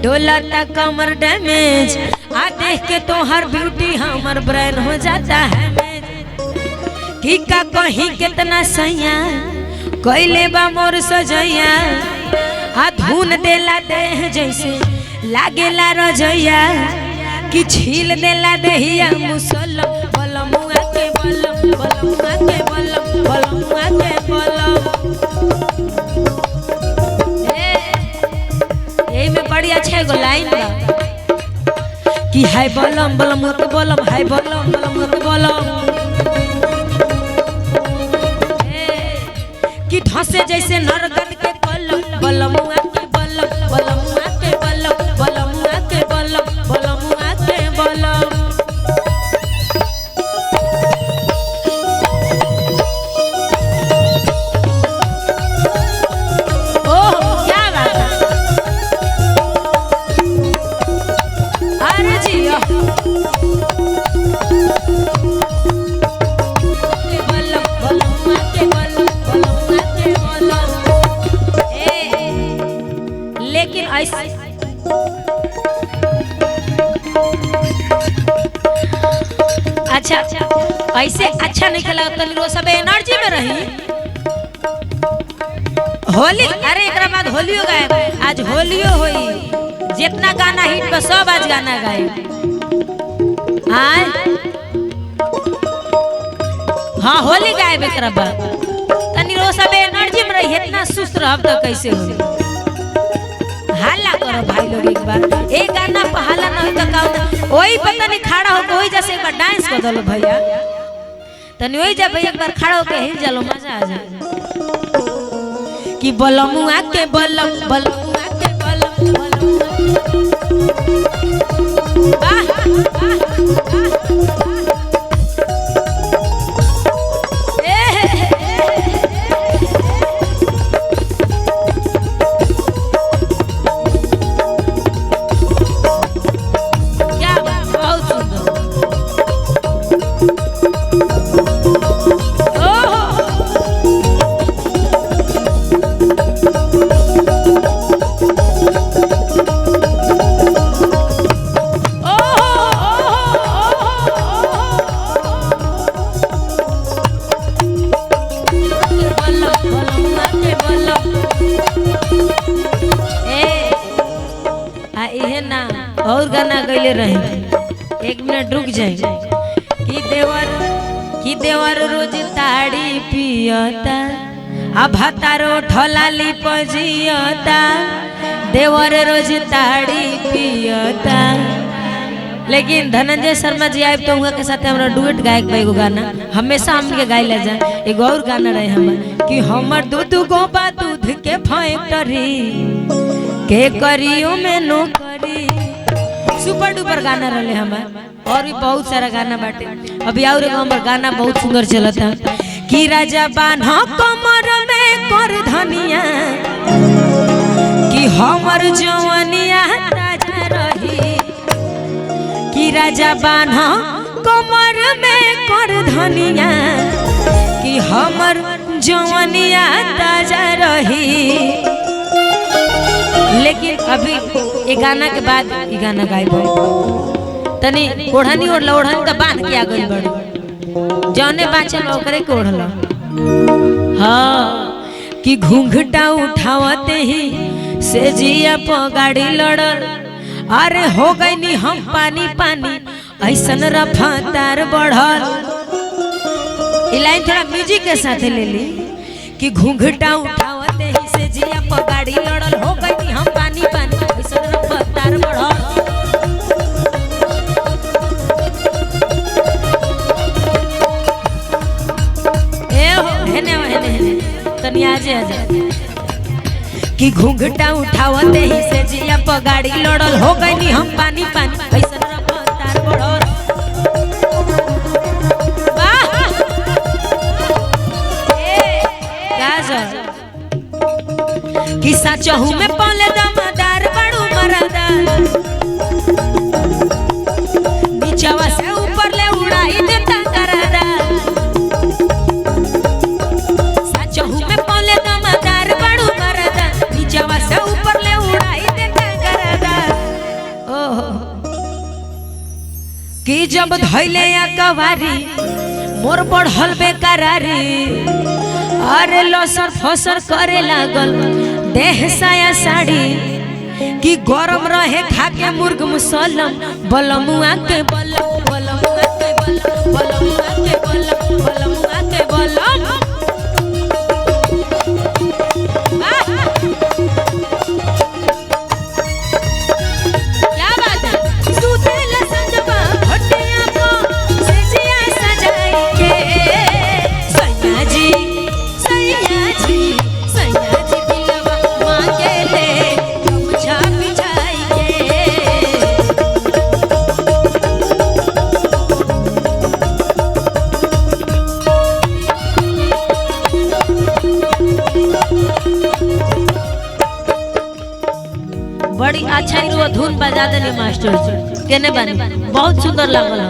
डोलाता कमर डैमेज आ देख के तो हर ब्यूटी हमर ब्रेन हो जाता है कि का कहीं कितना सैया कोइले बा मोर सजैया आ धुन देला देह जैसे लागेला रजैया कि छील देला देहिया मुसलम बलमुआ के बलम बलमुआ के बलम बलमुआ के बलम ए में बड़ी अच्छा एगो लाइन बा कि हाय बलम बलमुआ के बलम हाय बलम बलमुआ के बलम कि धसे जैसे नरगन के कलम बलमुआ के बलम बलमुआ के बलम बलमुआ के बलम बलमुआ के बलम ओह क्या बात है अरे जी लेकिन अच्छा ऐसे अच्छा नहीं लगता तो सब एनर्जी में रही होली। अरे एक बाद होलियो गाए आज होलियो होई जितना गाना हिट बा सब आज गाना गाए हाँ होली गाए एक बाद तनी रो सब एनर्जी में रही इतना सुस्त रहब तो कैसे होली हल्ला करो भाई लोग एक बार एक गाना पर हल्ला नहीं तो का वही पता नहीं खड़ा हो वही जैसे एक बार डांस कर दो भैया तनी वही जब भैया एक बार खड़ा होके हिल चलो मजा आ जाए कि बलमुआ के बलम बलमुआ के बलम और गाना गईले रहे एक मिनट रुक जाए कि देवर रोज ताड़ी पियता आ भतारो ठलाली पजियता देवर रोज ताड़ी पियता। लेकिन धनंजय शर्मा जी आए तो उनके साथ हमरा डुएट गायक बा एगो गाना हमेशा हमके गाइला जा एगो और गाना रहे हमर कि हमर दूध गोबा दूध के फैक्ट्री के करियो में नौकरी सुपर डुपर गाना रहे हमार और भी बहुत सारा गाना बाटे। अभी और एगो हमर गाना बहुत सुंदर चलता कि राजा बान्हा कमर में कर धनिया कि हमर जवानिया ताजा रही कि राजा बान्हा कमर में कर धनिया कि हमर जवानिया ताजा रही। लेकिन अभी ये गाना के बाद ये गाना गायब तनी ओढ़नी ओढ़ला ओढ़नी तो बांध के आ गई बड़ी जौने बाचल ओकरे के ओढ़ला हाँ कि घूंघटा उठावते ही से जिया प गाड़ी लड़ल अरे हो गई नी हम पानी पानी ऐसन रफ्तार बढ़ल। ये लाइन थोड़ा म्यूजिक के साथ ले ली कि घूंघटा उठावते ही से जिया प गाड़ी लड़ल हो गई नी हम पानी पानी ऐसन रफ्तार बढ़ल। तनी आजे आजे कि घूंघटा उठावते ही से जिया प गाड़ी लड़ल हो गई नी हम पानी पानी ऐसन रफ्तार बढ़ल। कि सचहू में पले दमदार बड़ू मरदा नीचवा से ऊपर ले उड़ाई देता करदा सचहू में पले दमदार बड़ू मरदा नीचवा से ऊपर ले उड़ाई देता करदा। कि जब धैले या कवारी मोर बढ़ल बेकरारी अरे लसर फसर करे लागल देह साया साड़ी कि गरम रहे खाके मुर्ग मुसलम बलमुआ के बलम बलमुआ के बलम बलमुआ के बलम बलमुआ के बलम क्या बात है सुतेला संजबा हटिया को सेजिया सजाई के सैया जी सैया जी सैया जी दिलवा मांगे ले गमछा बिछाई के बड़ी अच्छा धुन बजा देने मास्टर जी केने बानी बहुत सुंदर लागल।